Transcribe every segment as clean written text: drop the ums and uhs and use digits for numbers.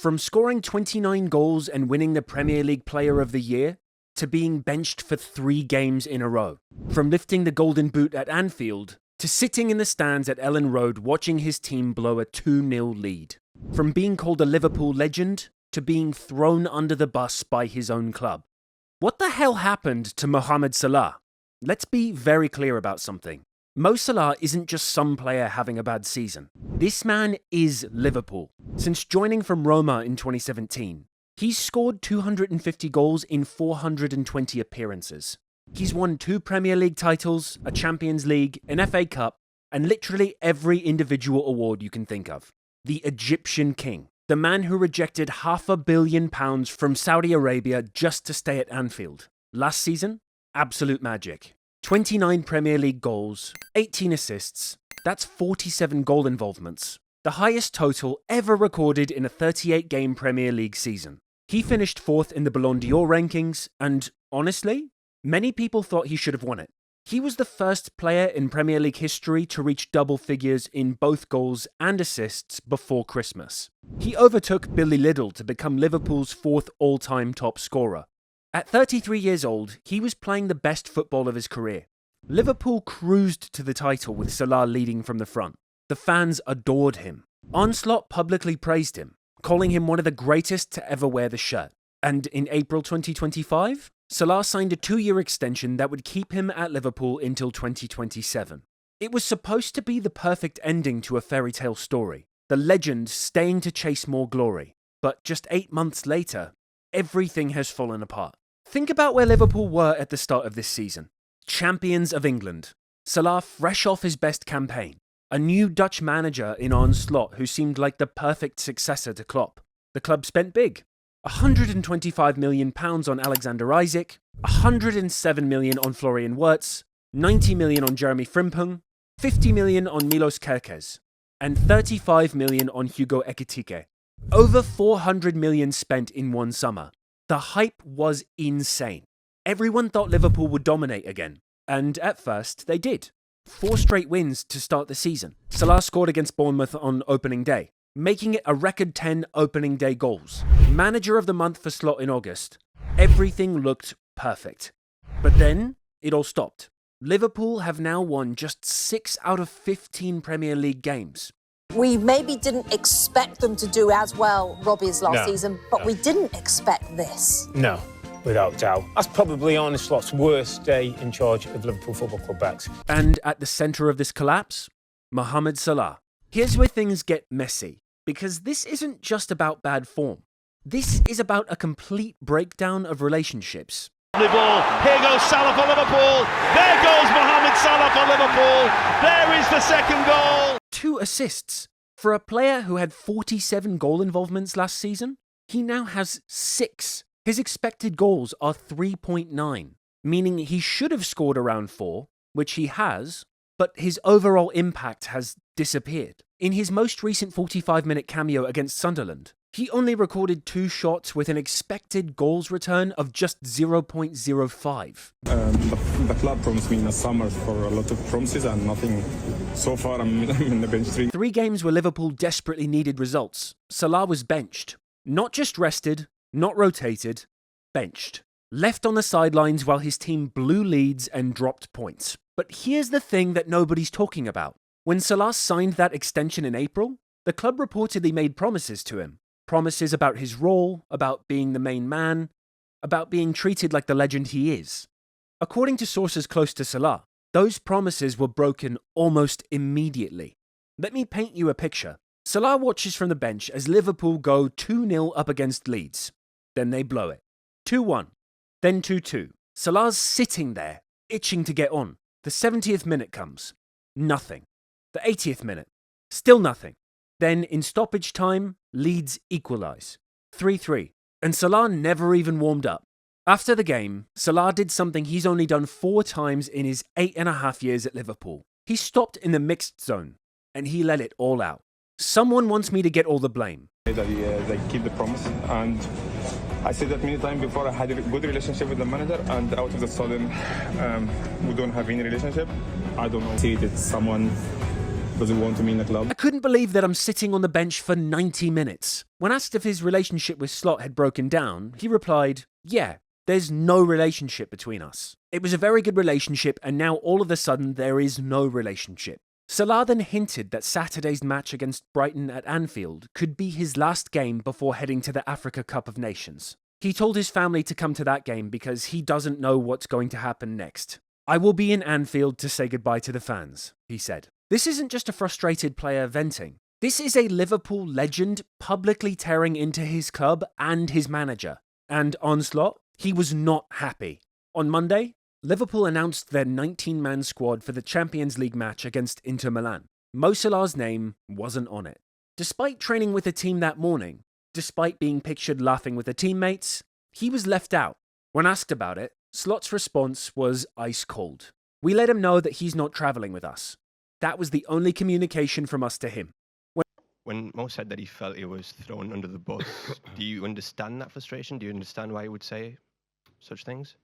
From scoring 29 goals and winning the Premier League Player of the Year, to being benched for 3 games in a row. From lifting the Golden Boot at Anfield, to sitting in the stands at Ellen Road watching his team blow a 2-0 lead. From being called a Liverpool legend, to being thrown under the bus by his own club. What the hell happened to Mohamed Salah? Let's be very clear about something. Mo Salah isn't just some player having a bad season. This man is Liverpool. Since joining from Roma in 2017, he's scored 250 goals in 420 appearances. He's won 2 Premier League titles, a Champions League, an FA Cup, and literally every individual award you can think of. The Egyptian King. The man who rejected £500 million from Saudi Arabia just to stay at Anfield. Last season, absolute magic. 29 Premier League goals, 18 assists, that's 47 goal involvements. The highest total ever recorded in a 38-game Premier League season. He finished 4th in the Ballon d'Or rankings, and honestly, many people thought he should have won it. He was the first player in Premier League history to reach double figures in both goals and assists before Christmas. He overtook Billy Liddell to become Liverpool's 4th all-time top scorer. At 33 years old, he was playing the best football of his career. Liverpool cruised to the title with Salah leading from the front. The fans adored him. Onslaught publicly praised him, calling him one of the greatest to ever wear the shirt. And in April 2025, Salah signed a 2-year extension that would keep him at Liverpool until 2027. It was supposed to be the perfect ending to a fairy tale story, the legend staying to chase more glory. But just 8 months later, everything has fallen apart. Think about where Liverpool were at the start of this season. Champions of England. Salah fresh off his best campaign. A new Dutch manager in Onslaught who seemed like the perfect successor to Klopp. The club spent big. £125 million on Alexander Isak, £107 million on Florian Wirtz, £90 million on Jeremy Frimpong, £50 million on Milos Kerkez, and £35 million on Hugo Ekitike. Over £400 million spent in one summer. The hype was insane. Everyone thought Liverpool would dominate again, and at first they did. 4 straight wins to start the season. Salah scored against Bournemouth on opening day, making it a record 10 opening day goals. Manager of the month for Slot in August. Everything looked perfect. But then, it all stopped. Liverpool have now won just 6 out of 15 Premier League games. We maybe didn't expect them to do as well, Robbie, as last season, but we didn't expect this. No, without doubt. That's probably Arne Slot's worst day in charge of Liverpool Football Club backs. And at the centre of this collapse, Mohamed Salah. Here's where things get messy, because this isn't just about bad form. This is about a complete breakdown of relationships. The ball. Here goes Salah for Liverpool. There goes Mohamed Salah for Liverpool. There is the second goal. 2 assists. For a player who had 47 goal involvements last season, he now has 6. His expected goals are 3.9, meaning he should have scored around 4, which he has, but his overall impact has disappeared. In his most recent 45-minute cameo against Sunderland, he only recorded 2 shots with an expected goals return of just 0.05. The club promised me in the summer for a lot of promises and nothing. So far, I'm in the bench 3 games where Liverpool desperately needed results. Salah was benched. Not just rested, not rotated, benched. Left on the sidelines while his team blew leads and dropped points. But here's the thing that nobody's talking about. When Salah signed that extension in April, the club reportedly made promises to him. Promises about his role, about being the main man, about being treated like the legend he is. According to sources close to Salah, those promises were broken almost immediately. Let me paint you a picture. Salah watches from the bench as Liverpool go 2-0 up against Leeds. Then they blow it. 2-1. Then 2-2. Salah's sitting there, itching to get on. The 70th minute comes. Nothing. The 80th minute. Still nothing. Then, in stoppage time, Leeds equalise. 3-3. And Salah never even warmed up. After the game, Salah did something he's only done 4 times in his 8.5 years at Liverpool. He stopped in the mixed zone, and he let it all out. Someone wants me to get all the blame. They keep the promise, and I said that many times before. I had a good relationship with the manager, and out of the sudden, we don't have any relationship. I don't know. See, it's someone does he want to be in the club? I couldn't believe that I'm sitting on the bench for 90 minutes. When asked if his relationship with Slot had broken down, he replied, "Yeah, there's no relationship between us. It was a very good relationship, and now all of a sudden there is no relationship." Salah then hinted that Saturday's match against Brighton at Anfield could be his last game before heading to the Africa Cup of Nations. He told his family to come to that game because he doesn't know what's going to happen next. "I will be in Anfield to say goodbye to the fans," he said. This isn't just a frustrated player venting. This is a Liverpool legend publicly tearing into his club and his manager. And on Slot, he was not happy. On Monday, Liverpool announced their 19-man squad for the Champions League match against Inter Milan. Mo Salah's name wasn't on it. Despite training with the team that morning, despite being pictured laughing with the teammates, he was left out. When asked about it, Slot's response was ice cold. "We let him know that he's not travelling with us. That was the only communication from us to him." When Mo said that he felt he was thrown under the bus, do you understand that frustration? Do you understand why he would say such things?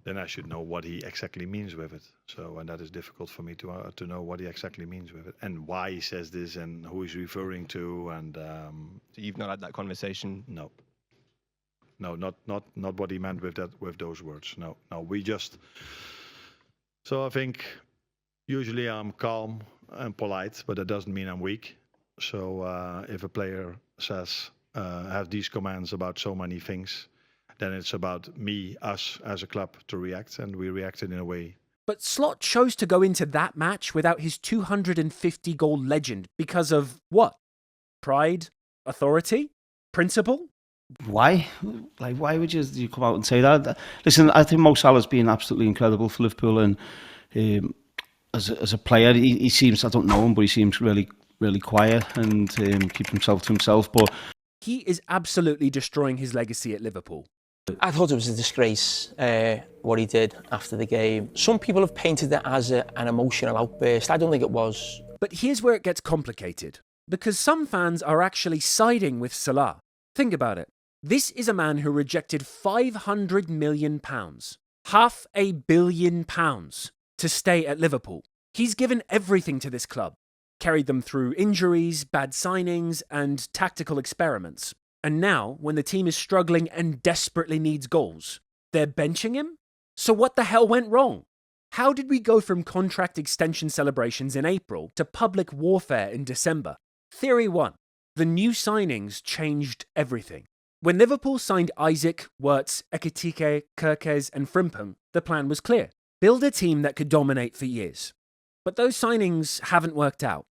Then I should know what he exactly means with it. So, and that is difficult for me to know what he exactly means with it and why he says this and who he's referring to. And so you've not had that conversation? No, not what he meant with that, with those words. No, we just. So I think usually I'm calm and polite, but that doesn't mean I'm weak. So if a player says have these comments about so many things, then it's about me, us as a club to react, and we reacted in a way. But Slot chose to go into that match without his 250-goal legend because of what? Pride? Authority? Principle? Why? Like, why would you come out and say that? Listen, I think Mo Salah's been absolutely incredible for Liverpool, and as a player, he seems, I don't know him, but he seems really, really quiet and keep himself to himself. But he is absolutely destroying his legacy at Liverpool. I thought it was a disgrace what he did after the game. Some people have painted it as an emotional outburst. I don't think it was. But here's where it gets complicated, because some fans are actually siding with Salah. Think about it. This is a man who rejected £500 million, £500 million, to stay at Liverpool. He's given everything to this club, carried them through injuries, bad signings, and tactical experiments. And now, when the team is struggling and desperately needs goals, they're benching him? So what the hell went wrong? How did we go from contract extension celebrations in April to public warfare in December? Theory 1. The new signings changed everything. When Liverpool signed Isaac, Wirtz, Ekitike, Kirkes and Frimpong, the plan was clear. Build a team that could dominate for years. But those signings haven't worked out.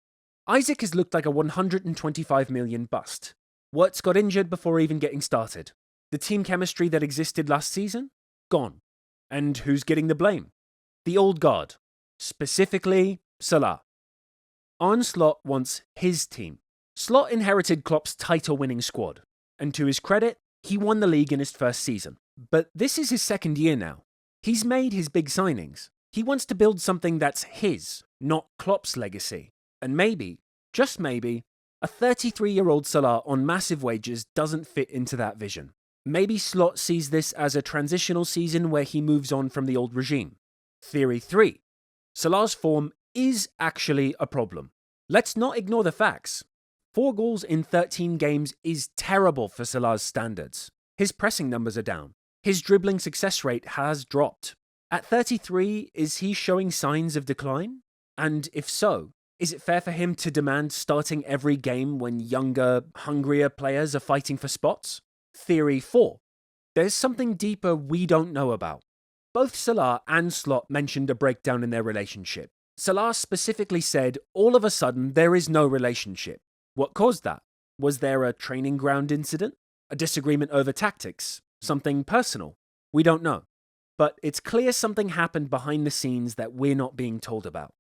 Isaac has looked like a 125 million bust. Wirtz got injured before even getting started. The team chemistry that existed last season? Gone. And who's getting the blame? The old guard. Specifically, Salah. Arne Slot wants his team. Slot inherited Klopp's title-winning squad. And to his credit, he won the league in his first season. But this is his second year now. He's made his big signings. He wants to build something that's his, not Klopp's legacy. And maybe, just maybe, a 33-year-old Salah on massive wages doesn't fit into that vision. Maybe Slot sees this as a transitional season where he moves on from the old regime. Theory 3. Salah's form is actually a problem. Let's not ignore the facts. 4 goals in 13 games is terrible for Salah's standards. His pressing numbers are down. His dribbling success rate has dropped. At 33, is he showing signs of decline? And if so, is it fair for him to demand starting every game when younger, hungrier players are fighting for spots? Theory 4. There's something deeper we don't know about. Both Salah and Slot mentioned a breakdown in their relationship. Salah specifically said, all of a sudden, there is no relationship. What caused that? Was there a training ground incident? A disagreement over tactics? Something personal? We don't know. But it's clear something happened behind the scenes that we're not being told about.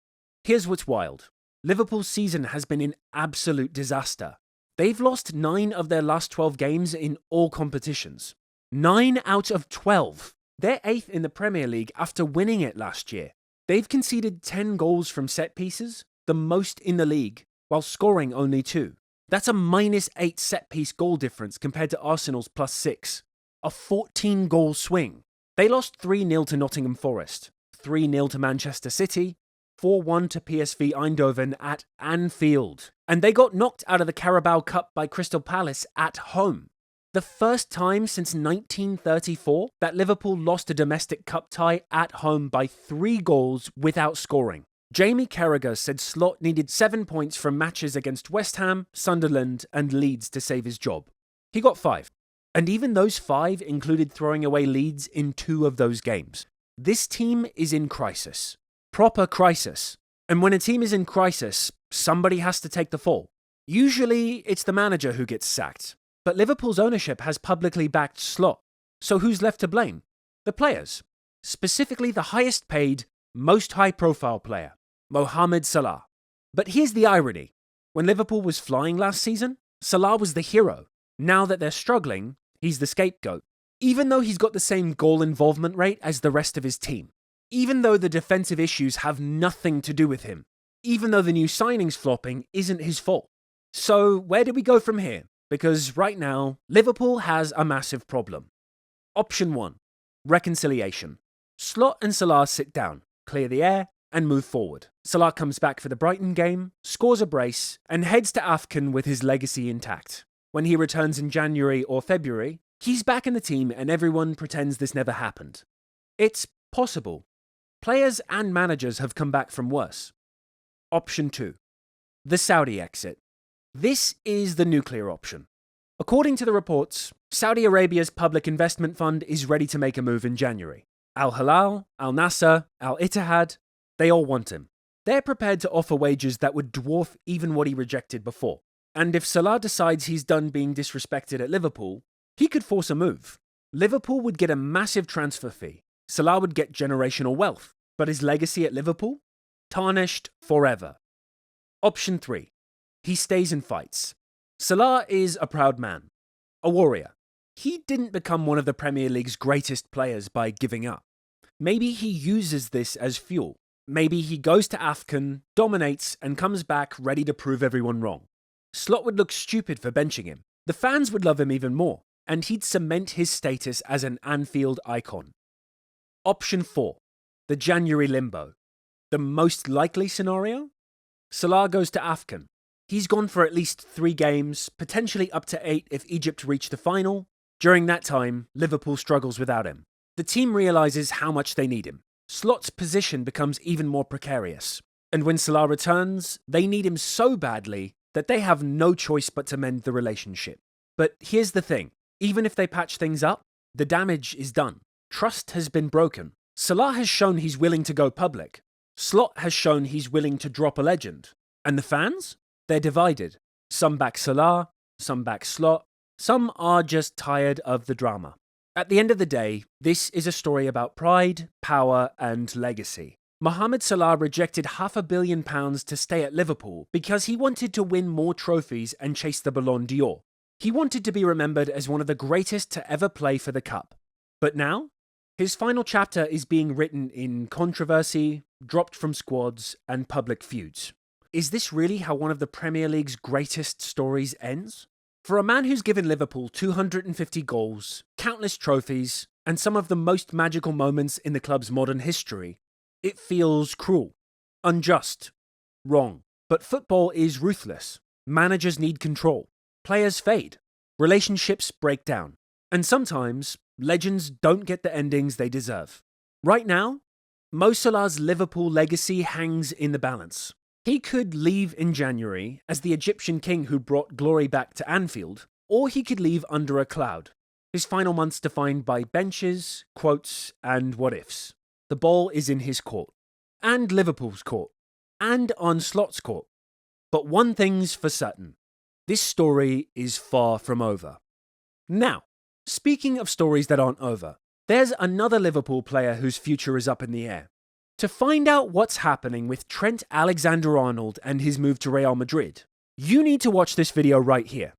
Here's what's wild. Liverpool's season has been an absolute disaster. They've lost 9 of their last 12 games in all competitions. 9 out of 12. They're 8th in the Premier League after winning it last year. They've conceded 10 goals from set pieces, the most in the league, while scoring only 2. That's a -8 set-piece goal difference compared to Arsenal's +6. A 14-goal swing. They lost 3-0 to Nottingham Forest, 3-0 to Manchester City, 4-1 to PSV Eindhoven at Anfield. And they got knocked out of the Carabao Cup by Crystal Palace at home. The first time since 1934 that Liverpool lost a domestic cup tie at home by 3 goals without scoring. Jamie Carragher said Slot needed 7 points from matches against West Ham, Sunderland and Leeds to save his job. He got 5. And even those 5 included throwing away leads in 2 of those games. This team is in crisis. Proper crisis. And when a team is in crisis, somebody has to take the fall. Usually, it's the manager who gets sacked. But Liverpool's ownership has publicly backed Slot. So who's left to blame? The players. Specifically the highest paid, most high-profile player, Mohamed Salah. But here's the irony. When Liverpool was flying last season, Salah was the hero. Now that they're struggling, he's the scapegoat. Even though he's got the same goal involvement rate as the rest of his team. Even though the defensive issues have nothing to do with him. Even though the new signings flopping isn't his fault. So where do we go from here? Because right now, Liverpool has a massive problem. Option 1. Reconciliation. Slot and Salah sit down, clear the air, and move forward. Salah comes back for the Brighton game, scores a brace, and heads to AFCON with his legacy intact. When he returns in January or February, he's back in the team and everyone pretends this never happened. It's possible. Players and managers have come back from worse. Option 2. The Saudi exit. This is the nuclear option. According to the reports, Saudi Arabia's public investment fund is ready to make a move in January. Al Hilal, Al Nassr, Al Ittihad, they all want him. They're prepared to offer wages that would dwarf even what he rejected before. And if Salah decides he's done being disrespected at Liverpool, he could force a move. Liverpool would get a massive transfer fee. Salah would get generational wealth. But his legacy at Liverpool? Tarnished forever. Option 3. He stays and fights. Salah is a proud man. A warrior. He didn't become one of the Premier League's greatest players by giving up. Maybe he uses this as fuel. Maybe he goes to AFCON, dominates, and comes back ready to prove everyone wrong. Slot would look stupid for benching him. The fans would love him even more, and he'd cement his status as an Anfield icon. Option 4. The January limbo. The most likely scenario? Salah goes to AFCON. He's gone for at least 3 games, potentially up to 8 if Egypt reach the final. During that time, Liverpool struggles without him. The team realises how much they need him. Slot's position becomes even more precarious. And when Salah returns, they need him so badly that they have no choice but to mend the relationship. But here's the thing. Even if they patch things up, the damage is done. Trust has been broken. Salah has shown he's willing to go public. Slot has shown he's willing to drop a legend. And the fans? They're divided. Some back Salah, some back Slot, some are just tired of the drama. At the end of the day, this is a story about pride, power, and legacy. Mohamed Salah rejected £500 million to stay at Liverpool because he wanted to win more trophies and chase the Ballon d'Or. He wanted to be remembered as one of the greatest to ever play for the cup. But now, his final chapter is being written in controversy, dropped from squads, and public feuds. Is this really how one of the Premier League's greatest stories ends? For a man who's given Liverpool 250 goals, countless trophies, and some of the most magical moments in the club's modern history, it feels cruel, unjust, wrong. But football is ruthless. Managers need control. Players fade. Relationships break down. And sometimes, legends don't get the endings they deserve. Right now, Mo Salah's Liverpool legacy hangs in the balance. He could leave in January as the Egyptian king who brought glory back to Anfield, or he could leave under a cloud. His final months defined by benches, quotes, and what-ifs. The ball is in his court. And Liverpool's court. And on Slot's court. But one thing's for certain. This story is far from over. Now, speaking of stories that aren't over, there's another Liverpool player whose future is up in the air. To find out what's happening with Trent Alexander-Arnold and his move to Real Madrid, you need to watch this video right here.